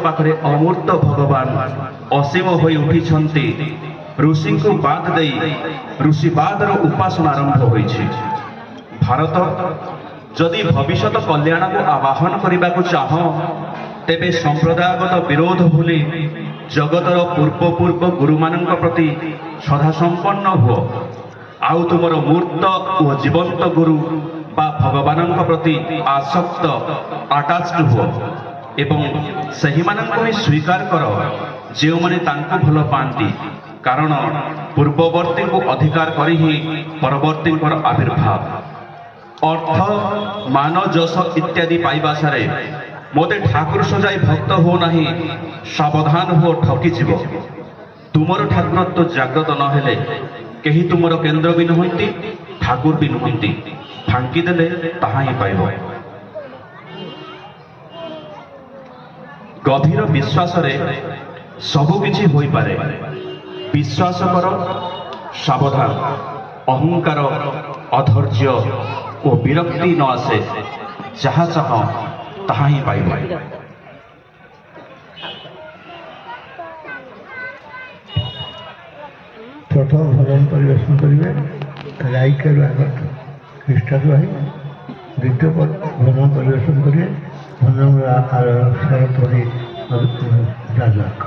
ପାଖରେ ଅମୂର୍ତ୍ତ ଭଗବାନ ଅସୀମ ହୋଇ ଉଠିଛନ୍ତି। ଋଷିଙ୍କୁ ବାଦ ଦେଇ ଋଷିବାଦର ଉପାସନା ଆରମ୍ଭ ହୋଇଛି। ଭାରତ ଯଦି ଭବିଷ୍ୟତ କଲ୍ୟାଣକୁ ଆବାହନ କରିବାକୁ ଚାହ, ତେବେ ସମ୍ପ୍ରଦାୟଗତ ବିରୋଧ ଭୁଲି ଜଗତର ପୂର୍ବ ଗୁରୁମାନଙ୍କ ପ୍ରତି ଶ୍ରଦ୍ଧାସମ୍ପନ୍ନ ହୁଅ। ଆଉ ତୁମର ମୂର୍ତ୍ତ ଓ ଜୀବନ୍ତ ଗୁରୁ ବା ଭଗବାନଙ୍କ ପ୍ରତି ଆସକ୍ତ ଆଟାଚ୍ଡ ହୁଅ ଏବଂ ସେହିମାନଙ୍କୁ ହିଁ ସ୍ୱୀକାର କର ଯେଉଁମାନେ ତାଙ୍କୁ ଭଲ ପାଆନ୍ତି, କାରଣ ପୂର୍ବବର୍ତ୍ତୀଙ୍କୁ ଅଧିକାର କରି ହିଁ ପରବର୍ତ୍ତୀଙ୍କର ଆବିର୍ଭାବ। ଅର୍ଥ, ମାନ, ଯଶ ଇତ୍ୟାଦି ପାଇବା ସାରେ ମୋତେ ଠାକୁର ସଜାଇ ଭକ୍ତ ହୁଅ ନାହିଁ, ସାବଧାନ ହୁଅ ଠକିଯିବ। ତୁମର ଠାକୁରତ୍ୱ ଜାଗ୍ରତ ନହେଲେ କେହି ତୁମର କେନ୍ଦ୍ର ବି ନୁହନ୍ତି, ଠାକୁର ବି ନୁହନ୍ତି। ଫାଙ୍କି ଦେଲେ ତାହା ହିଁ ପାଇବ। ଗଭୀର ବିଶ୍ୱାସରେ ସବୁ କିଛି ହୋଇପାରେ। ବିଶ୍ୱାସ କର, ସାବଧାନ। ଅହଙ୍କାର, ଅଧୈର୍ଯ୍ୟ ଓ ବିରକ୍ତି ନ ଆସେ। ଯାହା ଚାହ ତାହା ହିଁ ପାଇବ। ପ୍ରଥମ ଭଜନ ପରିବେଷଣ କରିବେ ରାଇକେରୁ ଆଗତ ଖ୍ରୀଷ୍ଟାରୁ ଆଇ। ଦ୍ୱିତୀୟ ଭଜନ ପରିବେଷଣ କରିବେ ଭଞ୍ଜନର ସ୍ୱର ପରି ରାଜକ।